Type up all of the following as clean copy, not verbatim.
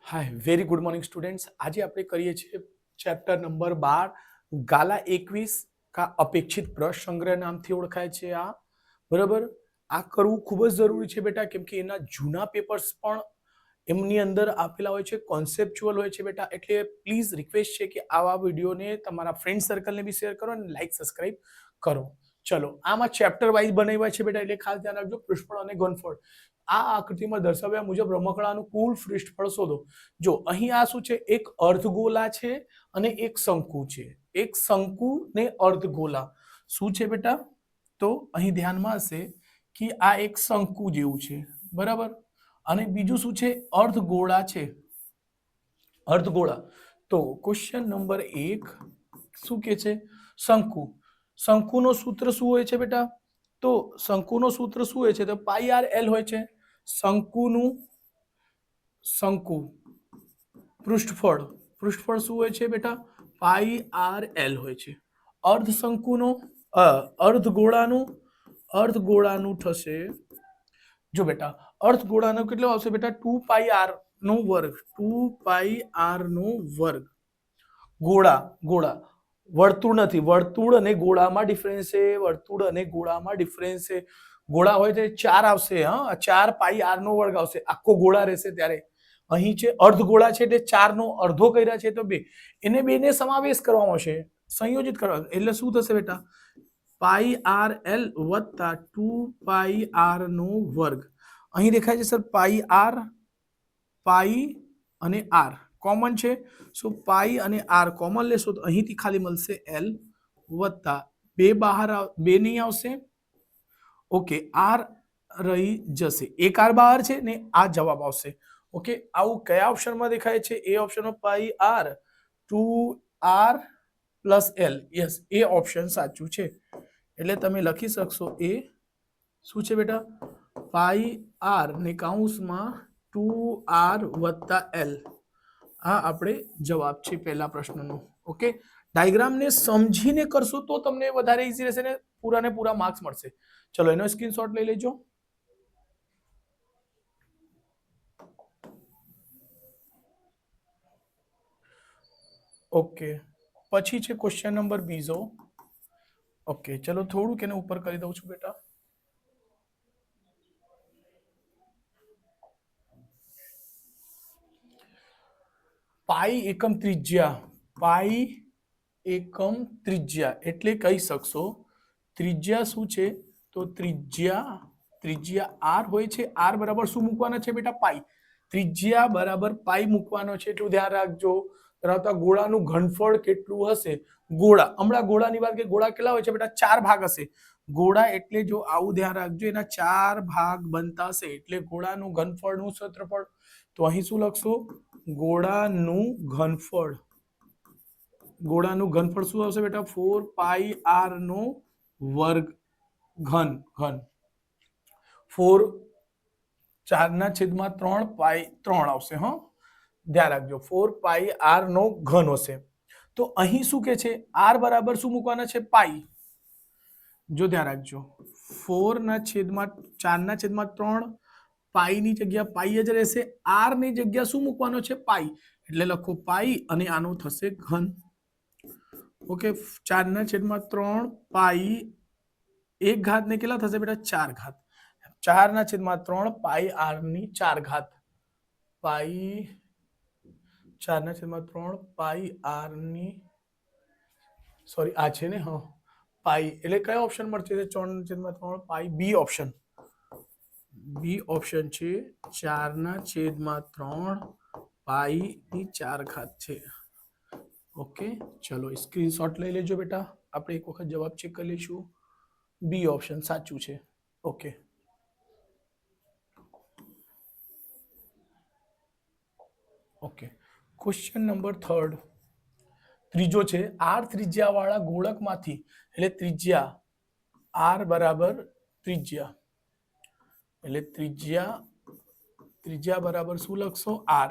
Hi very good morning students. आज આપણે કરીએ છીએ ચેપ્ટર નંબર 12 ગાલા 21 का અપેક્ષિત પ્રશ્ન સંગ્રહ નામથી ઓળખાય છે। આ બરાબર આ કરવું ખૂબ જ જરૂરી છે બેટા, કેમ કે એના જૂના પેપર્સ પણ એમની અંદર આપેલા હોય છે, કોન્સેપ્ચ્યુઅલ હોય છે બેટા। એટલે પ્લીઝ રિક્વેસ્ટ છે કે આવા વિડીયોને તમારા ફ્રેન્ડ સર્કલને બી શેર કરો અને લાઈક સબસ્ક્રાઇબ કરો। ચલો, આમાં ચેપ્ટર વાઇઝ બનાવ્યા છે બેટા, એટલે ખાસ ધ્યાન રાખજો। પૃષ્ઠફળ અને ઘનફળ આ આકૃતિમાં દર્શાવ્યા મુજબ રમકડાનું કુલ પૃષ્ઠફળ શોધો। જો અહીં આ શું છે, એક અર્ધગોલા છે અને એક શંકુ છે। એક શંકુ ને અર્ધગોલા શું છે બેટા, તો અહીં ધ્યાનમાં હશે કે આ એક શંકુ જેવું છે, બરાબર, અને બીજું શું છે, અર્ધગોળા છે, અર્ધગોળા। તો ક્વેશ્ચન નંબર 1 શું કે છે, શંકુ। શંકુનો સૂત્ર શું હોય છે બેટા, તો શંકુનો સૂત્ર શું હોય છે, તો પાઈ આર એલ હોય છે। શંકુનું શંકુ પૃષ્ઠફળ પૃષ્ઠફળ શું હોય છે બેટા, પાઈ આર એલ હોય છે। અર્ધશંકુનો અર્ધગોળાનું થશે, જો બેટા અર્ધગોળાનો કેટલો આવશે બેટા, 2 પાઈ આર નો વર્ગ, 2 પાઈ આર નો વર્ગ। ગોળા વર્તુળ નથી, વર્તુળ અને ગોળામાં ડિફરન્સ છે, વર્તુળ અને ગોળામાં ડિફરન્સ છે। ગોળા હોય તો 4 આવશે, હા 4 પાઈ આર નો વર્ગ આવશે, આખો ગોળા રહેશે ત્યારે। અહીં છે અર્ધગોળા છે એટલે 4 નો અડધો કર્યા છે તો 2, એને બેને સમાવેશ કરવામાં આવશે, સંયોજિત કરવા, એટલે શું થશે બેટા, પાઈ આર એલ વત્તા 2 પાઈ આર નો વર્ગ। અહીં દેખાય છે સર પાઈ અને આર કોમન છે, સો પાઈ અને આર કોમન લેશો તો અહીંથી ખાલી મળશે એલ વત્તા 2 બહાર 2 નહીં આવશે, ઓકે, આર રહી જશે, એક આર બહાર છે ને આ જવાબ આવશે। ઓકે, આવું કયા ઓપ્શનમાં દેખાય છે, એ ઓપ્શનમાં pi r 2 r plus l, yes એ ઓપ્શન સાચું છે। એટલે તમે લખી શકશો એ શું છે બેટા, પાઈ આર ને કૌંસમાં 2 આર વત્તા એલ, આ આપણે જવાબ છે પહેલા પ્રશ્નનો। ઓકે, ડાયાગ્રામને સમજીને કરશો તો તમને વધારે ઈઝી રહેશે ને પૂરાને પૂરા માર્ક્સ મળશે। ચલો એનો સ્ક્રીનશોટ લઈ લેજો। ઓકે, પછી છે ક્વેશ્ચન નંબર બીજો। ઓકે, ચલો થોડુંક એને ઉપર કરી દઉં છું બેટા। પાઈ એકમ ત્રિજ્યા, પાઈ એકમ ત્રિજ્યા એટલે કહી શકશો ત્રિજ્યા શું છે, તો ત્રિજ્યા આર હોય છે। આર બરાબર શું મૂકવાના છે બેટા, પાઈ। ત્રિજ્યા બરાબર પાઈ મૂકવાનો છે, એટલું ધ્યાન રાખજો। ધરાવતા ગોળાનું ઘનફળ કેટલું હશે, ગોળા, હમણાં ગોળાની વાત કરીએ, ગોળા કેટલા હોય છે બેટા, 4 ભાગ હશે। ગોળા એટલે જો આવું ધ્યાન રાખજો, એના 4 ભાગ બનતા હશે, એટલે ગોળાનું ઘનફળનું ક્ષેત્રફળ, તો અહીં શું લખશો, ગોળાનું ઘનફળ શું આવશે બેટા, 4 પાઈ આર નો વર્ગ ઘન 4 4/3 પાઈ 3 આવશે, હા ધ્યાન રાખજો, 4 પાઈ આર નો ઘન હશે। તો અહીં શું કે છે, આર બરાબર શું મૂકવાના છે, પાઈ, જો ધ્યાન રાખજો, 4/3 પાઈ ની જગ્યા પાઈ જ રહેશે, આર ની જગ્યા શું મૂકવાનો છે, પાઈ, એટલે લખો પાઈ અને આનો થશે ઘન। ઓકે, 4/3 પાઈ એક ઘાત ને કેટલા થશે બેટા, 4 ઘાત, 4/3 પાઈ આર ની 4 ઘાત, પાઈ 4/3 પાઈ આર ની, સોરી આ છે ને, હા પાઈ, એટલે કયો ઓપ્શન મળશે, 4/3 પાઈ, બી ઓપ્શન, બી ઓપ્શન છે, 4/3 પાઈ ની 4 ઘાત છે। ઓકે, ચલો સ્ક્રીનશોટ લઈ લેજો બેટા, આપણે એક વખત જવાબ ચેક કરી લઈશું, બી ઓપ્શન સાચું છે। ઓકે, ઓકે, ક્વેશ્ચન નંબર 3 ત્રીજો છે, આર ત્રિજ્યા વાળા ગોળકમાંથી, એટલે ત્રિજ્યા આર બરાબર ત્રિજ્યા, એટલે ત્રિજ્યા બરાબર શું લખશો, આર,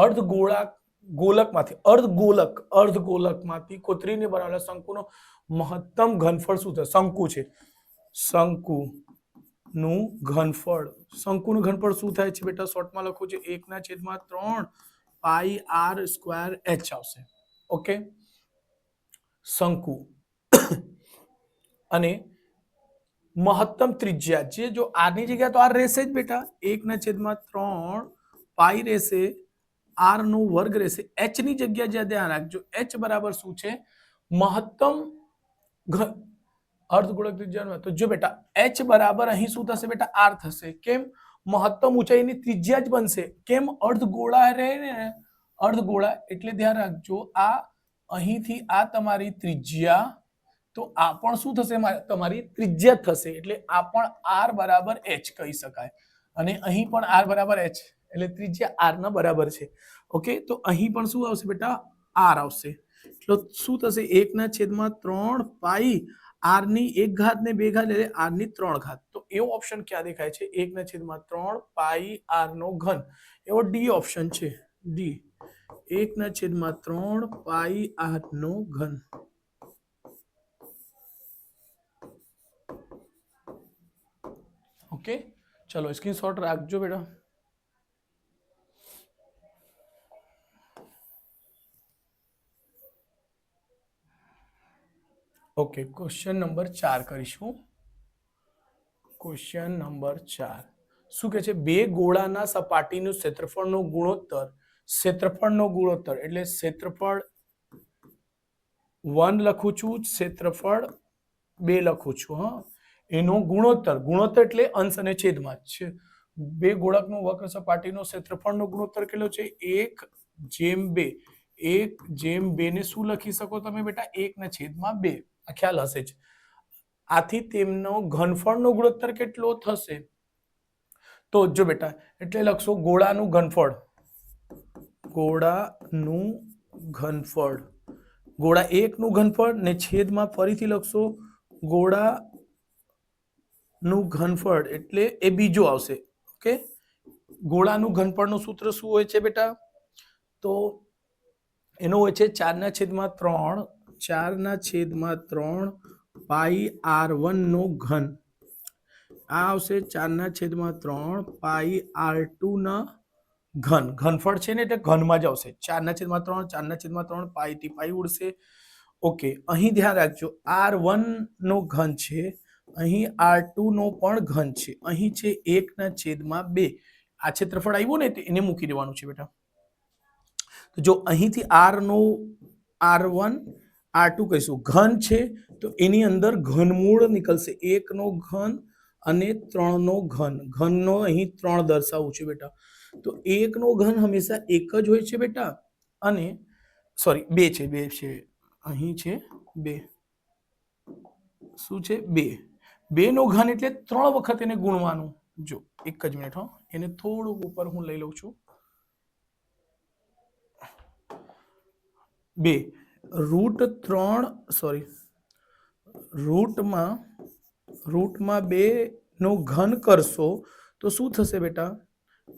અર્ધગોલકમાંથી કોતરીને બનાવેલા શંકુનો મહત્તમ ઘનફળ શું થશે, શંકુ છે, શંકુ નું ઘનફળ, શંકુનું ઘનફળ શું થાય છે બેટા? શોર્ટમાં લખું છે 1/3 પાઈ આર સ્ક્વેર એચ આવશે. ઓકે, શંકુ અને મહત્તમ ત્રિજ્યા જે જો આર ની જગ્યા તો આર રહેશે જ બેટા, 1/3 પાઈ રહેશે, આર નો વર્ગ રહેશે. એચ ની જગ્યા જ્યાં ધ્યાન રાખજો, એચ બરાબર શું છે? મહત્તમ અર્ધગોળક ત્રિજ્યા. તો જો બેટા એચ બરાબર અહીં શું થશે બેટા? આર થશે. કેમ? મહત્તમ ઊંચાઈની ત્રિજ્યા જ બનશે. કેમ? અર્ધગોળા રહે ને, અર્ધગોળા એટલે ધ્યાન રાખજો, આ અહીંથી આ તમારી ત્રિજ્યા, તો આ પણ શું થશે? તમારી ત્રિજ્યા થશે. એટલે આ પણ આર બરાબર એચ કહી શકાય, અને અહીં પણ આર બરાબર એચ, એટલે ત્રિજ્યા આર ના બરાબર છે. ઓકે, તો અહીં પણ શું આવશે બેટા? આર આવશે. એટલે શું થશે? 1/3 પાઈ આર ની 1 ઘાત ને 2 ઘાત એટલે આર ની 3 ઘાત. તો એવો ઓપ્શન ક્યાં દેખાય છે? 1/3 પાઈ આર નો ઘન, એવો ડી ઓપ્શન છે. ડી, 1/3 પાઈ આર નો ઘન. ઓકે, ચલો સ્ક્રીનશોટ રાખજો બેટા. ઓકે, ક્વેશ્ચન નંબર 4 કરીશું. ક્વેશ્ચન નંબર 4 શું કહે છે? બે ગોળાના સપાટીનું ક્ષેત્રફળનો ગુણોત્તર, ક્ષેત્રફળનો ગુણોત્તર એટલે ક્ષેત્રફળ 1 લખું છું, ક્ષેત્રફળ 2 લખું છું. હા, એનો ગુણોત્તર, ગુણોત્તર એટલે અંશ અને છેદમાં છે. બે ગોળકનું વક્ર સપાટીનો ક્ષેત્રફળનો ગુણોત્તર કેટલો છે? 1/2. 1/2 ને શું લખી શકો તમે બેટા? 1/2. આ ખ્યાલ હશે જ. આથી તેમનો ઘનફળનો ગુણોત્તર કેટલો થશે? તો જો બેટા એટલે લખશો ગોળાનું ઘનફળ, ગોળાનું ઘનફળ, ગોળા 1 નું ઘનફળ ને છેદમાં ફરીથી લખશો ગોળાનું ઘનફળ, એટલે એ બીજો આવશે. ઓકે, ગોળાનું ઘનફળનું સૂત્ર શું હોય છે બેટા? તો એનો હોય છે 4/3, 4/3 પાઈ r1 નો ઘન. આ આવશે 4/3 પાઈ r2 ના ઘન. ઘનફળ છે ને એટલે ઘનમાં જ આવશે. 4/3, 4/3 પાઈ થી પાઈ ઉડશે. ઓકે, અહીં ધ્યાન રાખજો, r1 નો ઘન છે, અહીં r2 નો પણ ઘન છે, અહીં છે 1/2. આ ક્ષેત્રફળ આવ્યું ને એને મૂકી દેવાનું છે બેટા. તો જો અહીંથી r નો r1 r2 કહીશું ઘન છે, તો એની અંદર ઘનમૂળ નીકળશે. 1 નો ઘન અને 3 નો ઘન. ઘનનો અહીં 3 દર્શાવું છે બેટા. તો 1 નો ઘન હંમેશા 1 જ હોય છે બેટા, અને સોરી 2 છે, 2 છે, અહીં છે 2. શું છે? 2. 2 નો ઘન એટલે 3 વખત એને ગુણવાનું. જો એક જ મિનિટ, હો, એને થોડુંક ઉપર હું લઈ લઉં છું. 2 √3, સોરી, રૂટમાં 2 નો ઘન કરશો તો શું થશે બેટા?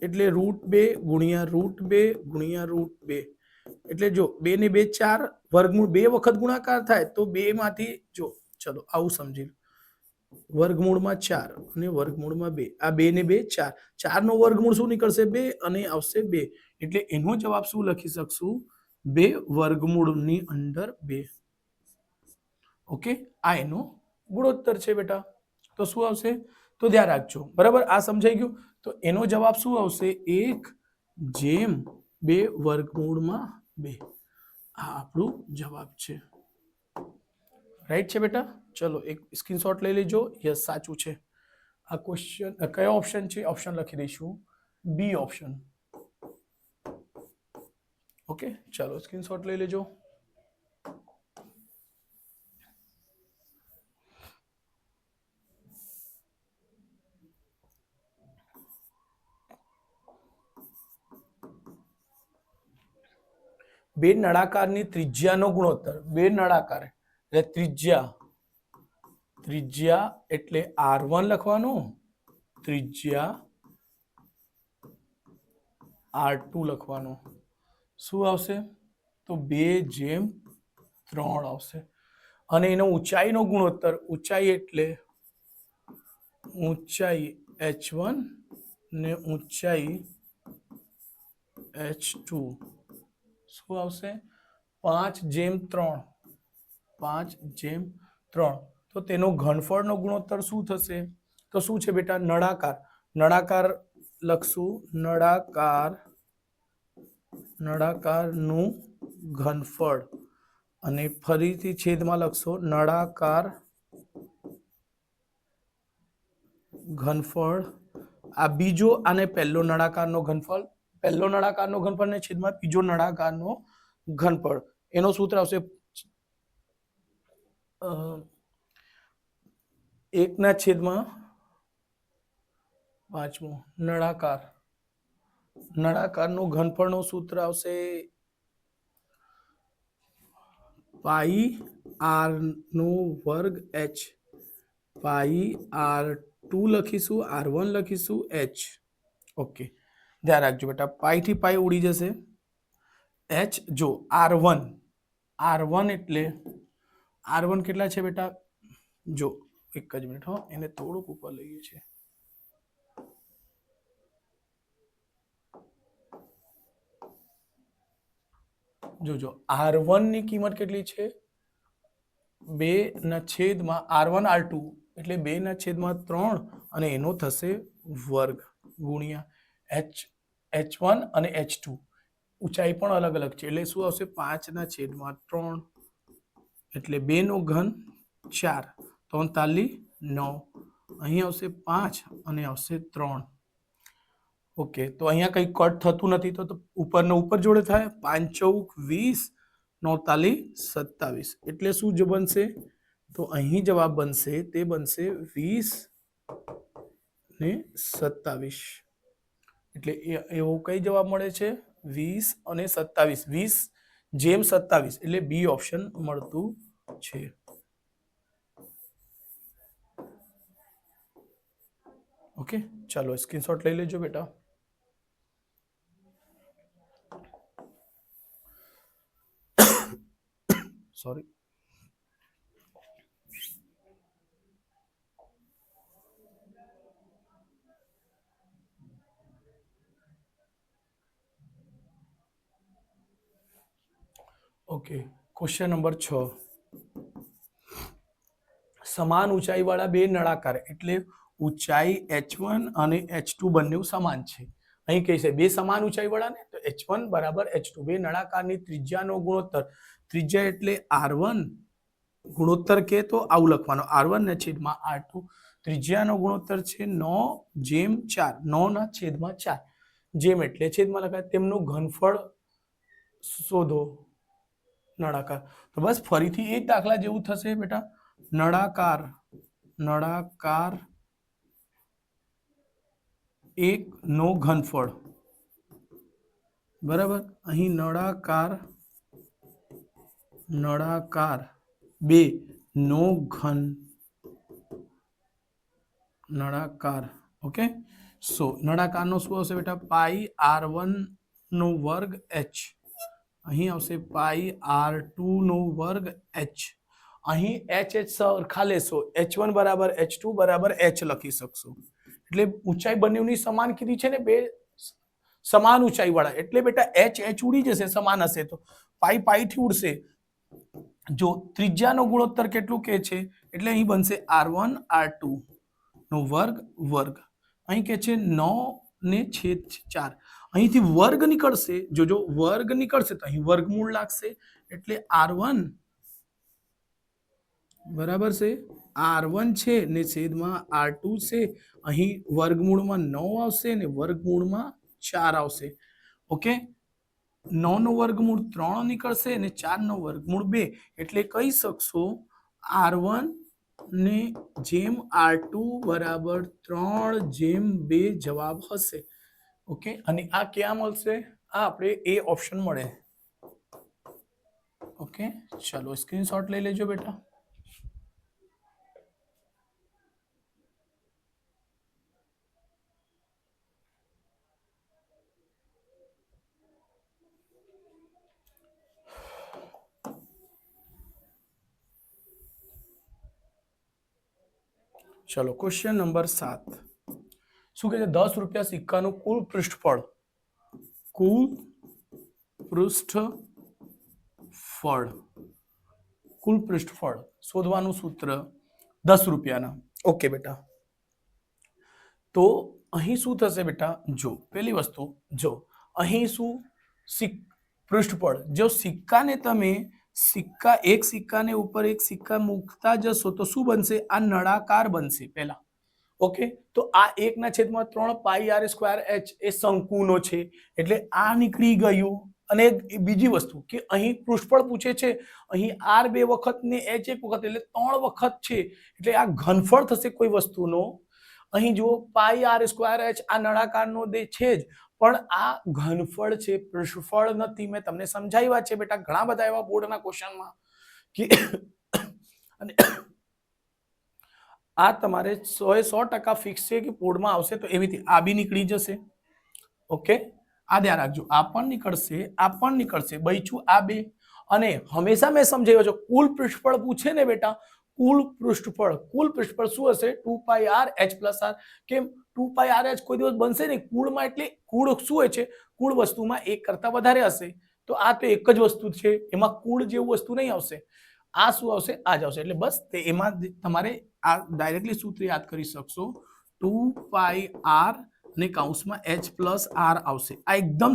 એટલે √2 ગુણ્યા √2 ગુણ્યા √2, એટલે જો 2 ને 2 4, વર્ગમૂળ 2 વખત ગુણાકાર થાય તો 2 માંથી જો, ચલો આવું સમજી લો, વર્ગમૂળમાં 4 અને વર્ગમૂળમાં 2, આ 2 ને 2 4, 4 નો વર્ગમૂળ શું નીકળશે? 2, અને આવશે 2. એટલે એનો જવાબ શું લખી શકશું? 2 વર્ગમૂળની અંદર 2. ઓકે, આ એનો ગુણોત્તર છે બેટા. તો શું આવશે? તો ધ્યાન રાખજો, બરાબર? આ સમજાઈ ગયું? તો એનો જવાબ શું આવશે? 1/2 વર્ગમૂળમાં 2. આ આપણું જવાબ છે. રાઈટ છે બેટા? ચલો એક સ્ક્રીનશોટ લઈ લેજો. યસ, સાચું છે. આ ક્વેશ્ચન કયો ઓપ્શન છે? ઓપ્શન લખી દઈશું બી ઓપ્શન. ઓકે, ચલો સ્ક્રીનશોટ લઈ લેજો. બે નળાકારની ત્રિજ્યાનો ગુણોત્તર, બે નળાકાર એટલે ત્રિજ્યા એટલે r1 લખવાનું, ત્રિજ્યા r2 લખવાનું. શું આવશે? તો 2/3 આવશે. અને એનો ઊંચાઈનો ગુણોત્તર, ઊંચાઈ એટલે ઊંચાઈ h1 ને ઊંચાઈ h2 શું આવશે 5:3 5:3 તો તેનો ઘનફળનો ગુણોત્તર શું થશે તો શું છે બેટા નળાકાર નળાકાર લખશું નળાકારનું ઘનફળ અને ફરીથી છેદમાં લખશો નળાકાર ઘનફળ આ બીજો અને પહેલો નળાકારનો ઘનફળ પહેલો નળાકારનો ઘનફળ ને છેદમાં બીજો નળાકારનો ઘનફળ એનો સૂત્ર આવશે 1/5 નળાકારનો ઘનફળનો સૂત્ર આવશે પાઈ r નો વર્ગ h પાઈ r2 લખીશું r1 લખીશું h ઓકે ધ્યાન રાખજો બેટા પાઈ થી પાઈ ઉડી જશે h જો r1 એટલે r1 કેટલા છે બેટા જો એક જ મિનિટ હો એને થોડુંક ઉપર લઈએ છીએ જોજો r1 ની કિંમત કેટલી છે 2/r1 r2 એટલે 2/3 અને એનો થશે વર્ગ ગુણ્યા h1 અને h2 ઊંચાઈ પણ અલગ અલગ છે એટલે શું આવશે 5/3 એટલે 2 નો ઘન 4 3 9 અહીં આવશે 5 અને આવશે 3 ઓકે તો અહીંયા કઈ કટ થતું નથી તો ઉપરનો ઉપર જોડે થાય 5 × 4 = 27 એટલે શું જ બનશે તો અહીં જવાબ બનશે તે બનશે 20 ને 27 એટલે એવો કઈ જવાબ મળે છે 20 અને 27 20/27 એટલે બી ઓપ્શન મળતું છે ઓકે ચાલો સ્ક્રીનશોટ લઈ લેજો બેટા સોરી ઓકે ક્વેશ્ચન નંબર 6 સમાન ઊંચાઈ વાળા બે નળાકાર એટલે ઊંચાઈ h1 અને h2 બંને સમાન છે અહીં કહે છે બે સમાન ઊંચાઈ વાળા ને તો h1 = h2 બે નળાકારની ત્રિજ્યાનો ગુણોત્તર ત્રિજ્યા એટલે r1 ગુણોત્તર કે તો આવું લખવાનો r1 ને છેદમાં r2 ત્રિજ્યાનો ગુણોત્તર છે 9/4 9/4 જેમ એટલે છેદમાં લખાય તેમનું ઘનફળ શોધો નળાકાર તો બસ ફરીથી એક દાખલા જેવું થશે બેટા નળાકાર એક નો ઘનફળ બરાબર અહીં નળાકાર બે નો ઘન નળાકાર ઓકે સો નળાકારનો શું આવશે બેટા પાઈ r1 નો વર્ગ h અહીં આવશે પાઈ r2 નો વર્ગ h અહીં h સરખા લેશો h1 = h2 = h લખી શકશો એટલે ઊંચાઈ બંનેની સમાન કીધી છે ને બે સમાન ઊંચાઈ વાળા એટલે બેટા h ઉડી જશે સમાન હશે તો પાઈ થી ઉડશે જો ત્રિજ્યાનો ગુણોત્તર કેટલું કે છે એટલે અહીં બનશે r1 r2 નો વર્ગ અહીં કે છે 9/4 અહીંથી વર્ગ નીકળશે જો વર્ગ નીકળશે તો અહીં વર્ગમૂળ લાગશે એટલે r1 બરાબર છે r1 છે ને છેદમાં r2 છે અહીં વર્ગમૂળમાં 9 આવશે ને વર્ગમૂળમાં 4 આવશે ઓકે 9 નો વર્ગમૂળ 3 નીકળશે ને 4 નો વર્ગમૂળ 2 એટલે કહી શકશો r1 ને જેમ r2 = 3/2 જવાબ હશે ઓકે અને આ ક્યાં મળશે આ આપણે એ ઓપ્શન મળે ઓકે ચાલો સ્ક્રીનશોટ લઈ લેજો બેટા ચલો ક્વેશ્ચન નંબર 7 શું કહે છે 10 રૂપિયા સિક્કાનું કુલ પૃષ્ઠફળ શોધવાનું સૂત્ર 10 રૂપિયાના. ઓકે બેટા, તો અહીં શું થશે બેટા? જો પહેલી વસ્તુ, જો અહીં શું પૃષ્ઠફળ, જો સિક્કાને તમે એક સિક્કાને ઉપર એક સિક્કા મૂકતા જશો તો શું બનશે? આ નળાકાર બનશે પહેલા. ઓકે, તો આ 1/3 પાઈ આર સ્ક્વેર એચ એ શંકુનો છે એટલે આ નીકળી ગયું. અને બીજી વસ્તુ કે અહીં પૃષ્ઠફળ પૂછે છે, અહીં આર 2 વખત ને એચ 1 વખત એટલે 3 વખત છે એટલે આ ઘનફળ થશે કોઈ વસ્તુનો. અહીં જુઓ પાઈ આર સ્ક્વેર એચ આ નળાકારનો દે છે જ, પણ આ ઘનફળ છે, પૃષ્ઠફળ નથી. મેં તમને સમજાવ્યા છે બેટા ઘણા બધા એવા બોર્ડના ક્વેશ્ચનમાં કે અને આ તમારે 100% ફિક્સ છે કે બોર્ડમાં આવશે તો એવી રીતે આ બી નીકળી જશે. ઓકે, આ ધ્યાન રાખજો, આ પણ નીકળશે બઈચું આ બે. અને હંમેશા મેં સમજાવ્યો છે કુલ પૃષ્ઠફળ પૂછે ને બેટા, કુલ પૃષ્ઠફળ શું હશે? 2 પાઈ આર એચ પ્લસ આર. કેમ 2 પાઈ આર એચ કોઈ દિવસ બનશે નહીં કુળમાં, એટલે કુળ શું હોય છે? કુળ વસ્તુમાં એક કરતા વધારે હશે તો આ તો એક જ વસ્તુ છે, એમાં કુળ જેવું વસ્તુ નહીં આવશે. આ શું આવશે? આ જ આવશે. એટલે બસ તે એમાં તમારે આ ડાયરેક્ટલી સૂત્ર યાદ કરી શકશો. 2 પાઈ આર અને કૌંસમાં એચ પ્લસ આર આવશે. આ એકદમ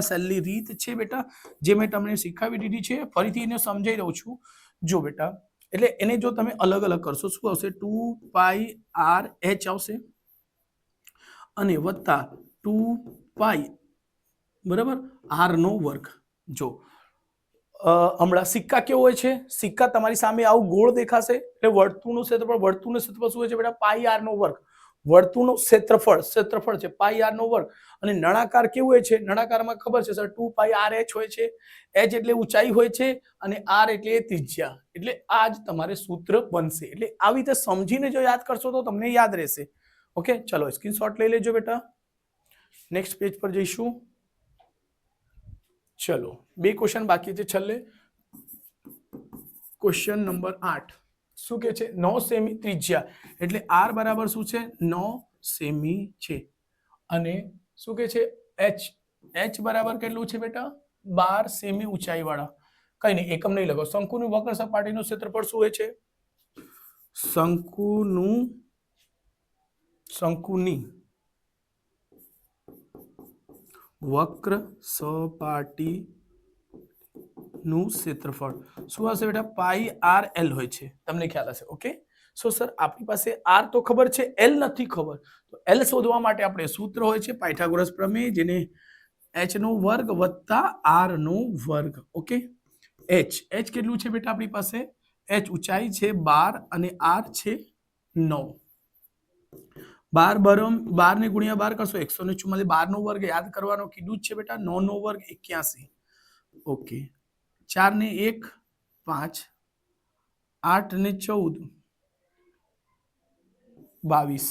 સહેલી રીત છે બેટા, જે મેં તમને શીખવી દીધી છે. ફરીથી એને સમજાવી દઉં છું. જો બેટા, એટલે એને જો તમે અલગ અલગ કરશો શું આવશે? 2 પાઈ આર એચ આવશે અને વત્તા 2 પાઈ બરાબર આર નો વર્ગ. જો હમણાં સિક્કા કેવો હોય છે? સિક્કા તમારી સામે આવું ગોળ દેખાશે એટલે વર્તુળનું ક્ષેત્રફળ શું હોય છે બેટા? પાઈ આર નો વર્ગ. વર્તુળનું ક્ષેત્રફળ છે પાઈ આર નો વર્ગ. અને નળાકાર કેવું હોય છે? નળાકારમાં ખબર છે સર 2 પાઈ આર એચ હોય છે. એચ એટલે ઊંચાઈ હોય છે અને આર એટલે ત્રિજ્યા. એટલે આ જ તમારે સૂત્ર બનશે. એટલે આવી રીતે સમજીને જો યાદ કરશો તો તમને યાદ રહેશે. ઓકે, ચલો સ્ક્રીનશોટ લઈ લેજો બેટા. નેક્સ્ટ પેજ પર જઈશું. ચલો 2 ક્વેશ્ચન બાકી છે છેલ્લે. ક્વેશ્ચન નંબર 8 શું કે છે? 9 સેમી ત્રિજ્યા એટલે આર બરાબર શું છે? 9 સેમી છે. અને શું કે છે? એચ બરાબર કેટલું છે બેટા? 12 સેમી ઊંચાઈ વાળા. કઈ નહીં, એકમ નહીં લખો. શંકુની વક્ર સપાટીનું ક્ષેત્રફળ શું હોય છે? શંકુની વક્ર સપાટી નું ક્ષેત્રફળ શું હશે બેટા? પાઈ આર એલ હોય છે. તમને ખ્યાલ હશે. ઓકે, સો સર આપણી પાસે આર તો ખબર છે, એલ નથી ખબર. તો એલ શોધવા માટે આપણે સૂત્ર હોય છે પાયથાગોરસ પ્રમેય, જેને એચ નો વર્ગ વત્તા આર નો વર્ગ. ઓકે, એચ કેટલું છે બેટા આપણી પાસે? એચ ઊંચાઈ છે 12 અને આર છે 9. 12 ને ગુણ્યા 12 કરશો 144. 12 નો વર્ગ યાદ કરવાનો કીધું જ છે બેટા. 9 નો વર્ગ 81. ઓકે, 4 ને 1 5, 8 ને 14 22.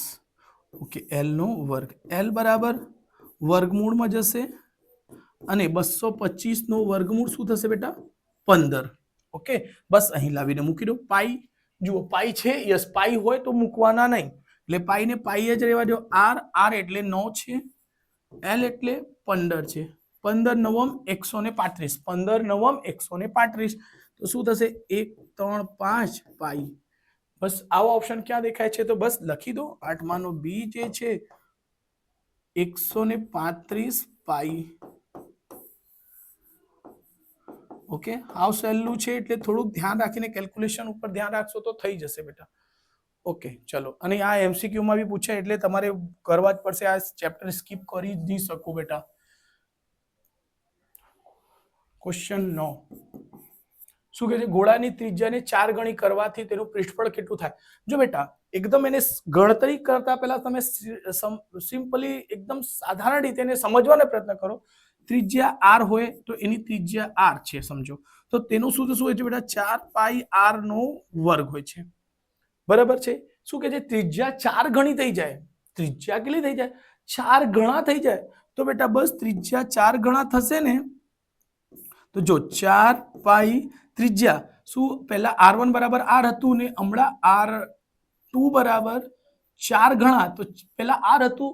ઓકે, એલ નો વર્ગ. એલ બરાબર વર્ગમૂળમાં જશે અને 225 નો વર્ગમૂળ શું થશે બેટા? 15. ઓકે, બસ અહીં લાવીને મૂકી દો. પાઈ જુઓ, પાઈ છે, યસ પાઈ હોય તો મૂકવાના નહીં, એટલે પાઈ ને પાઈ જ રહેવા દો. આર એટલે 9 છે, એલ એટલે 15 છે. 15 નવમ 135. 15 નવમ 135. તો શું થશે? 1 3 5 પાઈ. બસ આવો ઓપ્શન ક્યાં દેખાય છે? તો બસ લખી દો. 8મા નો બી જે છે 135 પાઈ. ઓકે, હાવ સહેલું છે એટલે થોડુંક ધ્યાન રાખીને કેલ્ક્યુલેશન ઉપર ધ્યાન રાખશો તો થઈ જશે બેટા. ઓકે, ચલો. અને આ એમસીક્યુ માં બી પૂછે એટલે તમારે કરવા જ પડશે. આ ચેપ્ટર સ્કીપ કરી જ નહીં શકો બેટા. ક્વેશ્ચન 9 શું કહે છે? ગોળાની ત્રિજ્યાને 4 ગણી કરવાથી તેનું પૃષ્ઠફળ કેટલું થાય? જો બેટા, એકદમ એને ગણતરી કરતા પહેલા તમે સિમ્પલી એકદમ સાધારણ રીતે એને સમજવાનો પ્રયત્ન કરો. ત્રિજ્યા આર હોય તો એની ત્રિજ્યા આર છે સમજો, તો તેનું સૂત્ર શું હોય છે બેટા? 4 પાઈ આર નો વર્ગ હોય છે. બરાબર છે? શું કે છે? ત્રિજ્યા 4 ગણી થઈ જાય. ત્રિજ્યા કેટલી થઈ જાય? 4 ગણા થઈ જાય. તો બેટા બસ ત્રિજ્યા 4 ગણા થશે ને, તો જો 4 પાઈ ત્રિજ્યા શું પહેલા r1 બરાબર r હતું ને હમણાં r2 બરાબર ચાર ગણા તો પેલા આર હતું,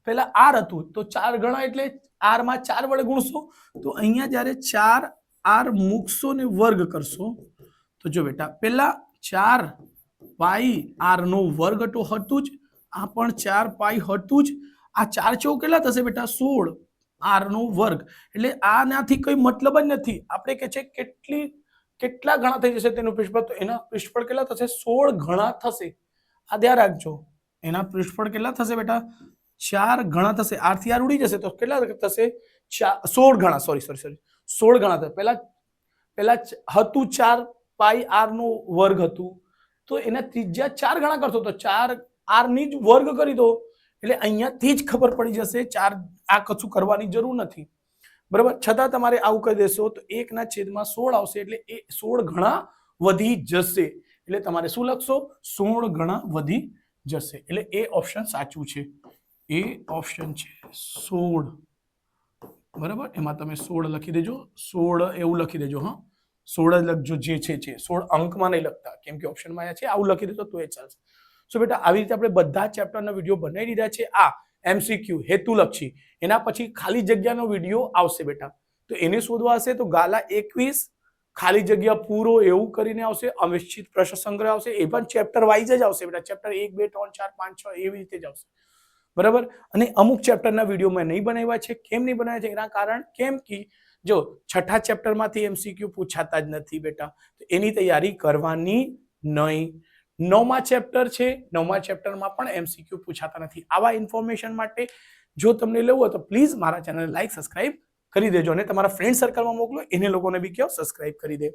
પેલા આર હતું તો ચાર ગણા એટલે આર માં 4 વડે ગુણશો તો અહીંયા જ્યારે 4 આર મૂકશો ને વર્ગ કરશો તો જો બેટા પેલા 4 પાઈ આર નો વર્ગ તો હતું જ, આ પણ 4 પાઈ હતું જ, આ 4 ચોક કેટલા થશે બેટા 16 આર નો વર્ગ, એટલે આનાથી કોઈ મતલબ જ નથી. આપણે કે છે કેટલા ગણા થઈ જશે તેનું પૃષ્ઠફળ, તો એના પૃષ્ઠફળ કેટલા થશે 16 ગણા થશે. આ ધ્યાન રાખજો, એના પૃષ્ઠફળ કેટલા થશે બેટા 4 ગણા થશે. આર થી આર ઉડી જશે તો કેટલા થશે 16 ગણા, સોરી 16 ગણા થશે. પેલા હતું 4 પાઈ આર નો વર્ગ હતું તો એના ત્રિજ્યા 4 ગણા કરશો તો 4 આર ની જ વર્ગ કરી દો એટલે અહીંયાથી જ ખબર પડી જશે 4, આ કશું કરવાની જરૂર નથી. બરાબર, છતાં તમારે આવું કરી દેશો તો 1/16 આવશે એટલે એ 16 ગણા વધી જશે. એટલે તમારે શું લખશો 16 ગણા વધી જશે. એટલે એ ઓપ્શન સાચું છે. એ ઓપ્શન છે 16. બરાબર, એમાં તમે 16 લખી દેજો, 16 એવું લખી દેજો. હા, 16 જ લખજો, જે છે 16 અંકમાં નહીં લખતા, કેમ કે ઓપ્શનમાં છે, આવું લખી દેજો તો એ ચાલશે. સો બેટા આવી રીતે આપણે બધા ચેપ્ટરના વિડીયો બનાવી દીધા છે. આ MCQ હેતુલક્ષી, એના પછી ખાલી જગ્યાનો વિડીયો આવશે બેટા. તો એને શોધવા હશે તો ગાલા 21 ખાલી જગ્યા પૂરો એવું કરીને આવશે, અનિશ્ચિત પ્રશ્ન સંગ્રહ આવશે, એ પણ ચેપ્ટર વાઇઝ જ આવશે બેટા. ચેપ્ટર 1 2 3 4 5 6 એવી રીતે જ આવશે. બરાબર, અને અમુક ચેપ્ટરના વિડીયો મેં નહીં બનાવ્યા છે. કેમ નહીં બનાવ્યા છે? એના કારણ કેમ કે જો છઠ્ઠા ચેપ્ટરમાંથી MCQ પૂછાતા જ નથી બેટા, તો એની તૈયારી કરવાની નહીં. 9મા ચેપ્ટર છે, 9મા ચેપ્ટરમાં પણ MCQ પૂછાતા નથી. આવા ઇન્ફોર્મેશન માટે જો તમને લેવું હોય તો પ્લીઝ મારા ચેનલ લાઈક સબસ્ક્રાઇબ કરી દેજો અને તમારા ફ્રેન્ડ સર્કલમાં મોકલો, એને લોકોને બી કહો સબસ્ક્રાઇબ કરી દે.